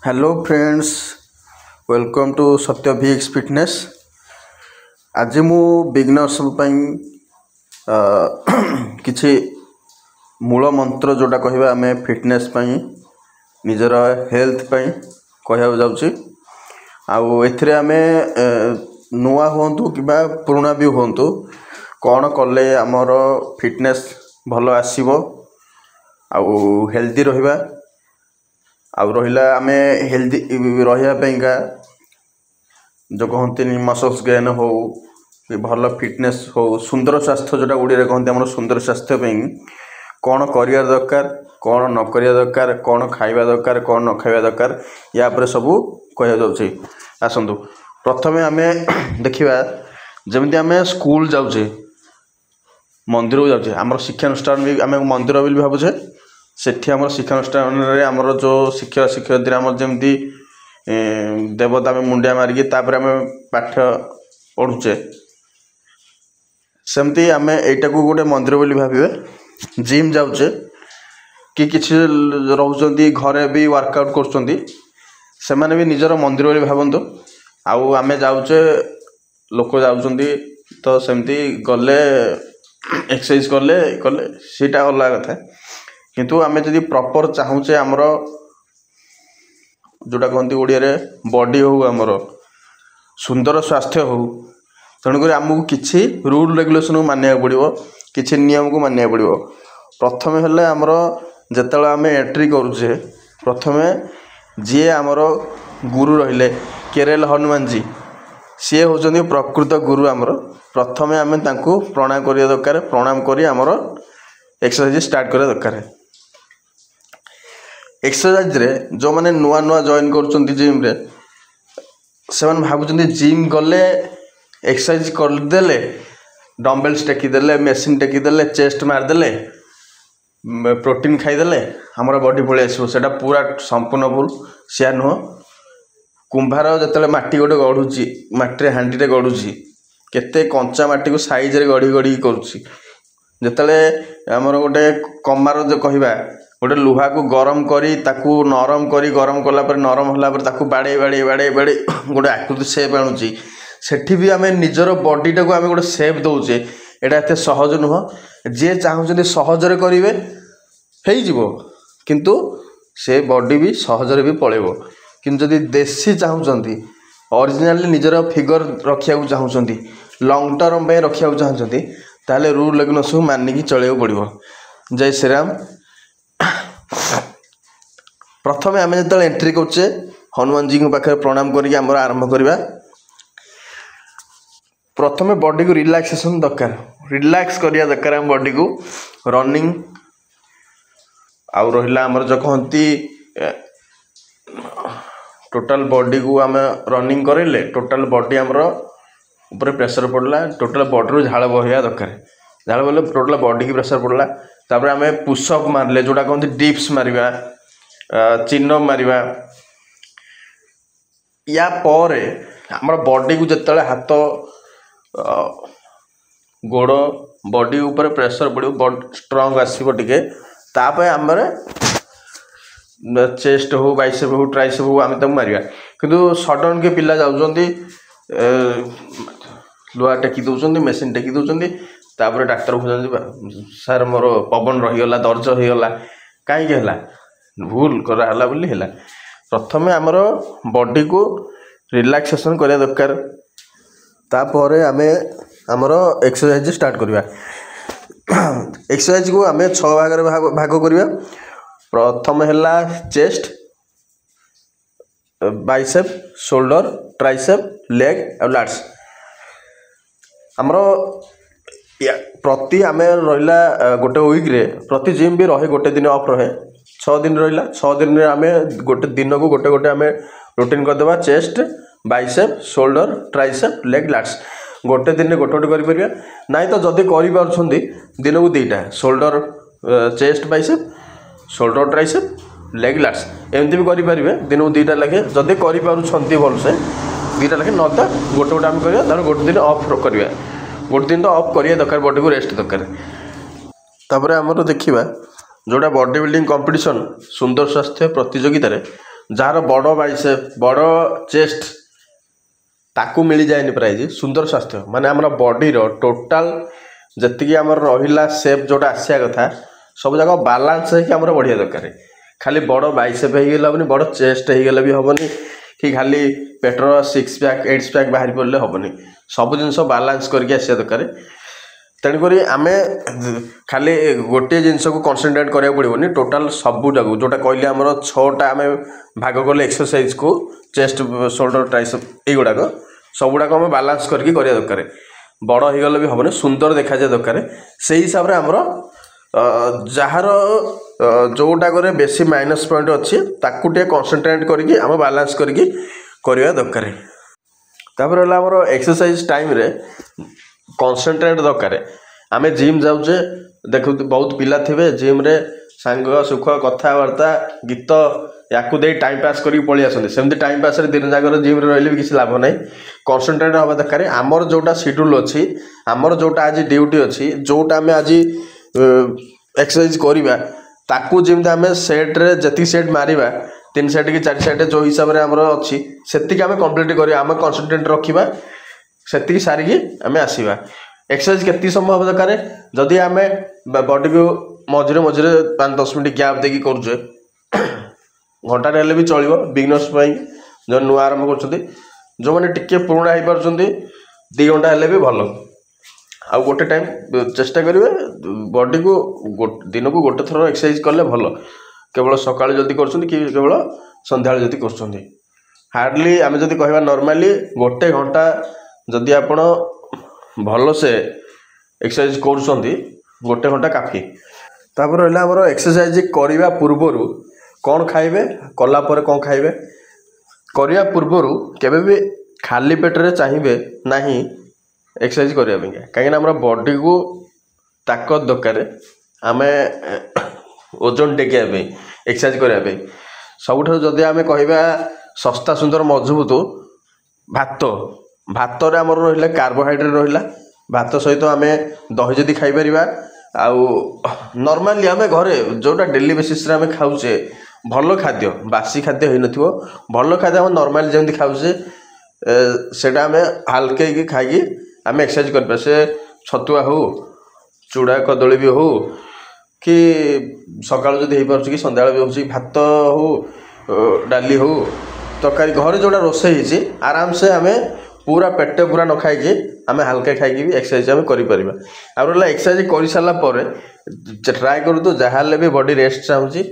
Hello friends, welcome to सत्य Vicks fitness. आज मु बिगनर्स किछि मूल मंत्र जोटा कहबा आमे फिटनेस पई निजर हेल्थ पई कहबा जाउची। आउ एथिरे आमे नुआ होंतु किबा पुराना भी होंतु कौन कले आमर फिटनेस भल आसीबो आउ हेल्दी रहिबा आउ रहिला आमे हेल्दी रहिया पेंगा जो कहते मसल्स गेन हो कि भल फिटनेस हो सुंदर स्वास्थ्य जोटा उड़िया कहते आम सुंदर स्वास्थ्य कौन करिया दरकार कौन न करिया दरकार कौन खाइबा दरकार कौन न खाइबा दरकार या पर सब कह जाउछे। आसंतु प्रथमे आमे देखिबा जेमति आमे स्कूल जाउछे मंदिर जाउछे आम शिक्षानुष्ठान भी आम मंदिर भी भावुचे सेठी आम शिक्षानुष्ठान आमर जो शिक्षक शिक्षयित्री आम जमी देवता में मुंडिया मारिकी तापर आम पाठ पढ़ुचे सेमती आम एटा को गोटे मंदिर बोली भावे। जिम जाउचे कि किछि रहउचंती घरे भी वर्कआउट करचंती सेमाने भी निजर मंदिर बोली भावंतु। आउ आमे जाउचे लोक जाउचंती तो सेमती गले एक्सरसाइज कले कले सीटा अलग कथा किंतु आमे जदि प्रॉपर चाहूचे आमर जोटा कहते ओडिया रे बॉडी हो आमर सुंदर स्वास्थ्य हो तेणुक आमको किसी रूल रेगुलेशन को मानिया पड़ो किसी नियम को मानिया पड़ो। प्रथम है आमर जिते आम एंट्री करुचे प्रथमे जी आमर गुरु रहिले केरेल हनुमान जी सी होचंदी प्रकृत गुरु आमर प्रथमे आम तांको प्रणाम करिया दरकार प्रणाम करी आमर एक्सरसाइज स्टार्ट करिया दरकार। एक्सरसाइज रे जो माने नुआ नुआ जॉइन करचंती जिम रे से भावुचंती जिम गले एक्सरसाइज करदेले डम्बेल्स टेकीदेले मेसीन टेकीदेले चेस्ट मारदेले प्रोटीन खाईदेले आमर बॉडी पलि आसो से पूरा संपूर्ण भूल सिया नुह। कुंभार जो माटी गोटे गढ़ुची माटी हांडी गढ़ुची केते कंचा माटी को साइज रे गढ़ी गढ़ी करुची जिते आमर गोटे कमार जो कहवा गोटे लुहा को गरम करी ताकू नरम करी गरम कला पर नरम होला पर ताकू बाड़े बाड़े बाड़े बाड़े गोटे आकृति सेप आणुची सेठी भी आम निजर बॉडीटा को आम गोटे सेप दौचे एटा एते सहज नुह। जे चाहूँ सहजरे करेंगे हो किंतु से बॉडी भी सहजरे भी पलैब किंतु जदि देसी चाहूँगी ओरिजिनली निजर फिगर रखा चाहूँगी लंग टर्म पे रखा चाहूँगी ताले रूल रेगुलेशन सब मानिकी चलैया पड़ो। जय श्री राम। प्रथम आम जो एंट्री करुचे हनुमान जी के पाखे प्रणाम करके आम आरंभ करवा। प्रथमे बॉडी को रिलैक्सेशन दरकार रिलैक्स करिया दरकार आम बॉडी को रनिंग आउ रहिला आमर जो कहती टोटल बॉडी को आम रनिंग करेले टोटल बॉडी आमर ऊपर प्रेशर पड़ला टोटल बॉडी रू झाड़ बहया दरकार झाड़ बोले टोटल बॉडी की प्रेशर पड़ला तापर आम पुशअप मारले जोटा कहते डिप्स मारिबा चिन्ह मारिबा या परे आमर बॉडी को जिते हाथ गोड़ बॉडी ऊपर प्रेशर पड़ो स्ट्रंग आसो टे ताप आमर चेस्ट हो बाइसेप हो ट्राइसेप हो आम तक मारिबा किंतु सडन के पिला जाउचंती लुहा टेकी दौरान मेसीन टेकी दौरान तापर डाक्तर खोज सार मोर पवन रहीगला दर्ज होगला कहीं भूल कराला बोली है। प्रथमे आमर बॉडी को रिलैक्सेशन करिया दरकार तापर आमे आमर एक्सरसाइज स्टार्ट करवा। एक्सरसाइज को आमे 6 भाग करवा। प्रथम है chest bicep shoulder tricep leg और लैट्स आमर प्रति आम रहा गोटे वीक रे प्रति जिम भी रहे गोटे दिन ऑफ रहे 6 दिन रहा 6 दिन में आम गोटे दिन को गोटे गोटे आम रूटीन करदे chest bicep shoulder tricep leg lats गोटे दिन गोटे गोटे करें ना तो जदि कर दिन को 2टा shoulder chest bicep shoulder tricep leg lats एमती भी करेंगे दिन को 2टा लगे जदि कर भलसे 2टा लगे न तो गोटे गोटे आम कर गोटे दिन ऑफ करवा गोटे दिन तो ऑफ करिया दरकार बॉडी को रेस्ट दरकार। तापर आमर देखिबा जोड़ा बॉडी बिल्डिंग कंपटीशन सुंदर स्वास्थ्य प्रतियोगिता जार बड़ बाइसेप बड़ चेस्ट ताकू मिल जाए प्राइज सुंदर स्वास्थ्य माने आम बॉडी टोटाल जी आम रहा सेप जोटा आसिया कथा सब जाक बालांस होकर बढ़िया दरकार खाली बड़ बाइसेप हो गला बड़ चेस्ट हो गला भी हेनी कि खाली पेटर 6 पैक 8 पैक बाहरी पड़े हेनी सब जिन बालांस करके आसा दरकार तेणुक आम खाली गोटे जिनस को कनसेंट्रेट करा पड़ोनी टोटाल सबूटा जोटा कहले आम 6टा आम भाग कले एक्सरसाइज को चेस्ट शोल्डर ट्राइसेप युवाक सबुड़ाक आम बालांस करके करा दरकार बड़ हो गले भी हेनी सुंदर देखा जाए दरकार से हिसाब से आमर जार जोटा करे बेसी माइनस पॉइंट अच्छी ताकू टे कनसेंट्रेट करके आम बालांस करके करवा दरकार तापर आमर एक्सरसाइज टाइम रे कनसेंट्रेट दरकार आम जिम जाऊे देख बहुत पिला थे जिम रे सांग सुख कथबार्ता गीत या टाइम पास करके पलि आसते सेमती टाइम पास दिन जाकर जिम रही भी किसी लाभ ना कनसेंट्रेट हवा दरकार आमर जोटा शेड्यूल अच्छी आमर जोटा आज ड्यूटी अच्छी जोटा आम आज एक्सरसाइज करवा ताकू जमी आम सेट्रे जी सेट मारिबा 3 सेट कि 4 सेट जो हिसाब से आमर अच्छी से आम कंप्लीट करा आम कनसेंट्रेट रखा से सारिकी आम आसवा एक्सरसाइज केती समय हम दरकार जदि आम बॉडी को मझे मझे 5-10 मिनट गैप देकी करुचे घंटा हेल्ले भी चलो बिगनर्स जो नुआ आरंभ कर जो मैंने टिके पुराणा हो पार्टी 2 घंटा हेल्ले भी भल आउ गोटे टाइम चेष्टा करेंगे बॉडी को दिन को गोटे थर एक्सरसाइज कले भल केवल सकाल जदि कर केवल संध्या जदि कर हार्डली आम जदि कह नॉर्मली गोटे घंटा जदि आपण भल से एक्सरसाइज कर गोटे घंटा काफी तापर रहा आमर एक्सरसाइज करने पूर्वर कौन खाइबे कलापर कौन खाइबे करने पूर्वर केबे भी खाली पेटरे चाहिए नहीं एक्सरसाइज करने कहीं आम बॉडी को ताकत दरकार आम ओजन टेकिया एक्सरसाइज करने सबुठ जदि आम कह सस्ता सुंदर मजबूत भात भात रे आमर रहा कार्बोहाइड्रेट रहा भात सहित आम दही जदि खाईपर आउ नॉर्मली आम घरे जोटा डेली बेसिस रे आम खाऊचे भल खाद्य बासी खाद्य हो न भल खाद्य आम नॉर्मली जमी खाऊचे सेटा आम हल्के खाई आम एक्सरसाइज कर से छतुआ हो चूड़ा कदली भी हो कि सकाल जदि हो पार्छ कि संध्या भी हो भात हो डाली हो तरकारी घरे जोटा रोषे होती आराम से आम पूरा पेट पूरा न खाई आम हल्का खाई भी एक्सरसाइज आम कर एक्सरसाइज कर सारापर ट्राए करूँ तो जहाँ भी बॉडी रेस्ट चाहूँगी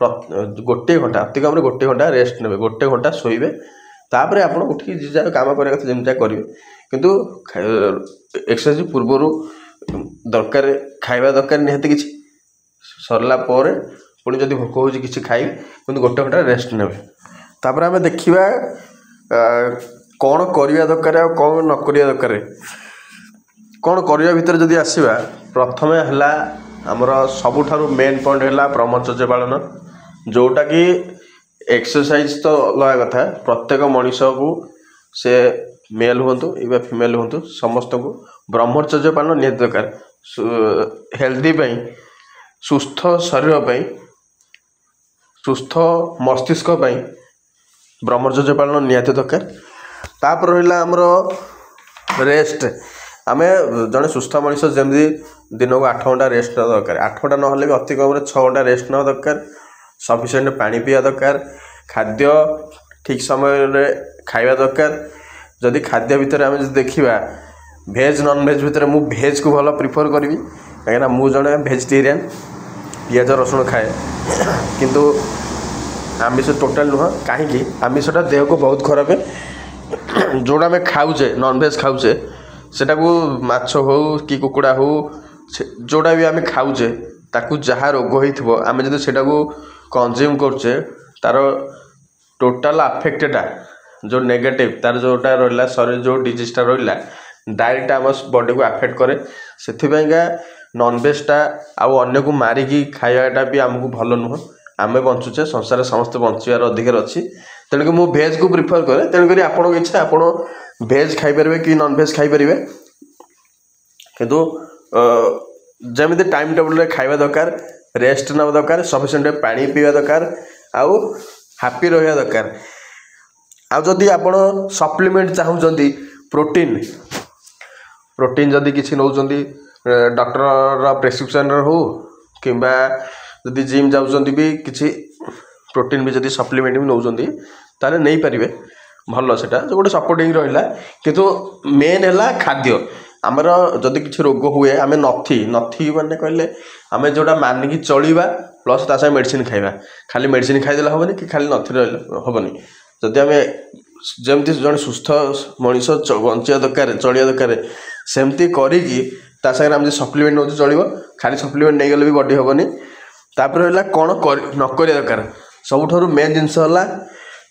गोटे घंटा अति कम गोटे घंटा रेस्ट ने गोटे घंटा शोबे तापर आप उठिक जी कम करें जमी करेंगे किंतु एक्सरसाइज पूर्वर दरकार खाଇବା दरकार निहाती किसी सरला पुणी जदि भोक हो कि खाई कि गोटे घंटा रेस्ट ने तापर आम देखा कौन करवा दरकार आ कौन न करवा दरकार कौन करवा भितर जदि आसवा प्रथम है आमर सबुठारु मेन पॉइंट है ब्रह्मचर्य पालन जोटा कि एक्सरसाइज तो अलग कथा प्रत्येक मनीष को से मेल हूँ या फीमेल हूँ समस्त को ब्रह्मचर्य पालन निहाती दरकार हेल्दी सुस्थ शरीर सुस्थ मस्तिष्क ब्रह्मचर्य पालन निहाती दरकार तापर रहा आमर रेस्ट आम जड़े सुस्थ मनीष जमी दिन को 8 घंटा रेस्ट ना दरकार 8 घंटा ना भी अति कम 6 घंटा रेस्ट ना दरकार सफिशिएंट पानी पीवा दरकार खाद्य ठीक समय खाइबा दरकार जदि खाद्य भितर आम देखा भेज नॉन भेज भितर मु भेज को भल प्रिफर करी कहीं मु जड़े भेजिटेरियन पियाज रसुण खाए किंतु आमिष टोटाल नुह कहीं आमिषटा देह को बहुत खराब है जोड़ा आम खाऊे नॉन भेज खाऊे सेटा को माछ हो कि कुकुड़ा हो जोड़ा भी आम खाऊे ताकू जहाँ रोग हो आम जब से कंज्यूम करचे तार टोटाल आफेक्टेडा जो नेगेटिव तार जोटा रहा शरीर जो डिजीजटा रहा डायरेक्ट आम बॉडी को आफेक्ट करे से नॉन भेजटा आउ अन्य को मारिकी खाइबाटा भी आमको भल नुह आम बंचुचे संसार समस्त बंचार अधिकार अच्छी तेणुक मु भेज को प्रिफर करे तेणुक आपन इच्छा आपड़ भेज खाईपर कि नॉन भेज खाईपर किंतु जमी टाइम टेबल खाइबा दरकार रेस्ट ना दरकार सफिशिएंट पानी पीवा दरकार आउ ହାପି ରହିବା ଦରକାର। ଆଉ ଯଦି ଆପଣ ସପ୍ଲିମେଣ୍ଟ ଚାହୁଁଛନ୍ତି ପ୍ରୋଟିନ୍ ଯଦି କିଛି ନେଉଛନ୍ତି ଡକ୍ଟରର ପ୍ରେସ୍କ୍ରିପ୍ସନ୍ରେ ହଉ କିମ୍ବା ଯଦି ଜିମ୍ ଯାଉଛନ୍ତି ବି କିଛି ପ୍ରୋଟିନ୍ ବି ଯଦି ସପ୍ଲିମେଣ୍ଟ ବି ନେଉଛନ୍ତି ତାହେଲେ ନେଇପାରିବେ, ଭଲ ସେଇଟା ଗୋଟେ ସପୋର୍ଟିଂ ରହିଲା। କିନ୍ତୁ ମେନ୍ ହେଲା ଖାଦ୍ୟ। ଆମର ଯଦି କିଛି ରୋଗ ହୁଏ ଆମେ ନଥି ମାନେ କହିଲେ ଆମେ ଯେଉଁଟା ମାନିକି ଚଳିବା ପ୍ଲସ୍ ତା ସାଙ୍ଗେ ମେଡ଼ିସିନ୍ ଖାଇବା। ଖାଲି ମେଡ଼ିସିନ୍ ଖାଇଦେଲେ ହେବନି କି ଖାଲି ନଥି ରହିଲେ ହେବନି। ଯଦି ଆମେ ଯେମିତି ଜଣେ ସୁସ୍ଥ ମଣିଷ ବଞ୍ଚିବା ଦରକାର, ଚଳିବା ଦରକାର, ସେମିତି କରିକି ତା ସାଙ୍ଗରେ ଆମେ ଯଦି ସପ୍ଲିମେଣ୍ଟ ନେଉଛୁ ଚଳିବ। ଖାଲି ସପ୍ଲିମେଣ୍ଟ ନେଇଗଲେ ବି ବଡ଼ି ହେବନି। ତାପରେ ହେଲା କ'ଣ ନ କରିବା ଦରକାର। ସବୁଠାରୁ ମେନ୍ ଜିନିଷ ହେଲା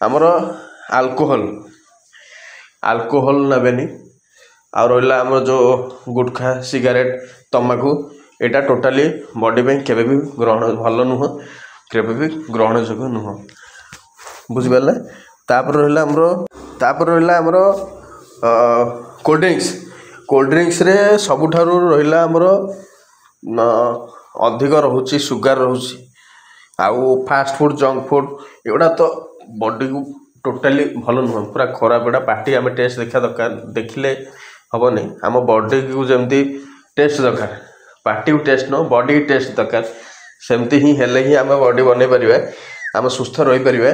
ଆମର ଆଲକୋହଲ ନେବେନି। ଆଉ ରହିଲା ଆମର ଯେଉଁ ଗୁଟଖା, ସିଗାରେଟ୍, ତମ୍ବାଖୁ, ଏଇଟା ଟୋଟାଲି ବଡ଼ି ପାଇଁ କେବେ ବି ଭଲ ନୁହଁ, କେବେ ବି ଗ୍ରହଣଯୋଗ୍ୟ ନୁହଁ, ବୁଝିପାରିଲେ। ତାପରେ ରହିଲା ଆମର କୋଲ୍ଡ ଡ୍ରିଙ୍କସରେ ସବୁଠାରୁ ରହିଲା ଆମର ଅଧିକ ରହୁଛି ସୁଗାର ରହୁଛି। ଆଉ ଫାଷ୍ଟ ଫୁଡ଼୍, ଜଙ୍କ ଫୁଡ଼୍ ଏଗୁଡ଼ା ତ ବଡ଼ିକୁ ଟୋଟାଲି ଭଲ ନୁହଁ, ପୁରା ଖରାପ। ଏଗୁଡ଼ା ପାଟି ଆମେ ଟେଷ୍ଟ ଦେଖିବା ଦରକାର, ଦେଖିଲେ ହେବନି। ଆମ ବଡ଼ିକୁ ଯେମିତି ଟେଷ୍ଟ ଦରକାର, ପାଟିକୁ ଟେଷ୍ଟ ନୁହଁ ବଡ଼ିକୁ ଟେଷ୍ଟ ଦରକାର। ସେମିତି ହିଁ ହେଲେ ହିଁ ଆମେ ବଡ଼ି ବନେଇ ପାରିବା, ଆମେ ସୁସ୍ଥ ରହିପାରିବା।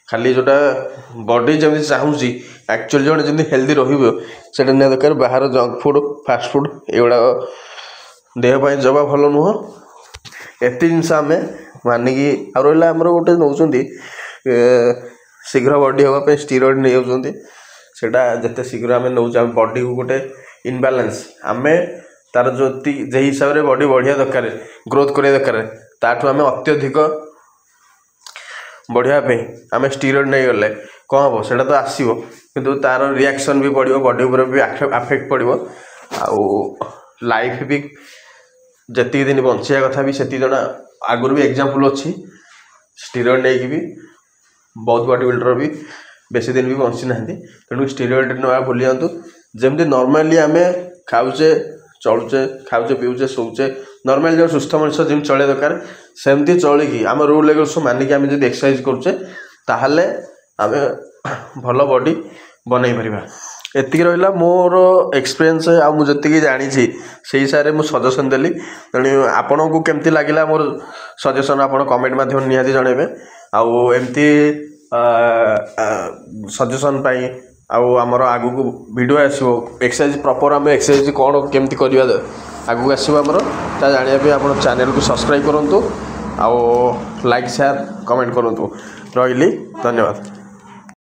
ଖାଲି ଯେଉଁଟା ବଡ଼ି ଯେମିତି ଚାହୁଁଛି ଆକ୍ଚୁଆଲି ଜଣେ ଯେମିତି ହେଲ୍ଦି ରହିବ ସେଇଟା ନିହାତି ଦରକାର। ବାହାର ଜଙ୍କ ଫୁଡ଼୍, ଫାଷ୍ଟ ଫୁଡ଼୍ ଏଗୁଡ଼ାକ ଦେହ ପାଇଁ ଜମା ଭଲ ନୁହଁ। ଏତେ ଜିନିଷ ଆମେ ମାନିକି। ଆଉ ରହିଲା ଆମର ଗୋଟେ ନେଉଛନ୍ତି ଶୀଘ୍ର ବଡ଼ି ହେବା ପାଇଁ ଷ୍ଟିରଏଡ଼୍ ନେଇଯାଉଛନ୍ତି। ସେଇଟା ଯେତେ ଶୀଘ୍ର ଆମେ ନେଉଛୁ ଆମ ବଡ଼ିକୁ ଗୋଟେ ଇନବାଲାନ୍ସ, ଆମେ ତା'ର ଯେଇ ହିସାବରେ ବଡ଼ି ବଢ଼ିବା ଦରକାର, ଗ୍ରୋଥ୍ କରିବା ଦରକାର, ତାଠୁ ଆମେ ଅତ୍ୟଧିକ ବଢ଼ିବା ପାଇଁ ଆମେ ଷ୍ଟିରଏଡ଼୍ ନେଇଗଲେ କ'ଣ ହେବ? ସେଇଟା ତ ଆସିବ, କିନ୍ତୁ ତା'ର ରିଆକ୍ସନ୍ ବି ପଡ଼ିବ, ବଡ଼ି ଉପରେ ବି ଆଫେକ୍ଟ ପଡ଼ିବ। ଆଉ ଲାଇଫ୍ ବି ଯେତିକି ଦିନ ବଞ୍ଚିବା କଥା ବି ସେତିକି ଜଣ ଆଗରୁ ବି ଏକ୍ଜାମ୍ପଲ୍ ଅଛି। ଷ୍ଟିରଏଡ଼୍ ନେଇକି ବି ବହୁତ ବଡ଼ି ବିଲ୍ଡର ବି ବେଶୀ ଦିନ ବି ବଞ୍ଚି ନାହାନ୍ତି। ତେଣୁ ଷ୍ଟିରଏଡ଼୍ ନେବା ଭୁଲି ଯାଆନ୍ତୁ। ଯେମିତି ନର୍ମାଲି ଆମେ ଖାଉଛେ, ଚଳୁଛେ, ପିଉଛେ, ଶୋଉଛେ, ନର୍ମାଲି ଯେଉଁ ସୁସ୍ଥ ମଣିଷ ଯେମିତି ଚଳିବା ଦରକାର ସେମିତି ଚଳିକି ଆମ ରୁଲ୍ ରେଗୁଲେସନ୍ ମାନିକି ଆମେ ଯଦି ଏକ୍ସରସାଇଜ୍ କରୁଛେ ତାହେଲେ ଆମେ ଭଲ ବଡ଼ି ବନେଇ ପାରିବା। ଏତିକି ରହିଲା ମୋର ଏକ୍ସପିରିଏନ୍ସ। ଆଉ ମୁଁ ଯେତିକି ଜାଣିଛି ସେଇ ହିସାବରେ ମୁଁ ସଜେସନ୍ ଦେଲି। ତେଣୁ ଆପଣଙ୍କୁ କେମିତି ଲାଗିଲା ମୋର ସଜେସନ୍ ଆପଣ କମେଣ୍ଟ ମାଧ୍ୟମରେ ନିହାତି ଜଣାଇବେ। ଆଉ ଏମିତି ସଜେସନ୍ ପାଇଁ ଆଉ ଆମର ଆଗକୁ ଭିଡ଼ିଓ ଆସିବ ଏକ୍ସରସାଇଜ୍ ପ୍ରପର୍, ଆମେ ଏକ୍ସରସାଇଜ୍ କ'ଣ କେମିତି କରିବା ଆଗକୁ ଆସିବ ଆମର, ତା ଜାଣିବା ପାଇଁ ଆପଣ ଚ୍ୟାନେଲକୁ ସବସ୍କ୍ରାଇବ୍ କରନ୍ତୁ। ଆଉ ଲାଇକ୍, ସେୟାର, କମେଣ୍ଟ କରନ୍ତୁ। ରହିଲି, ଧନ୍ୟବାଦ।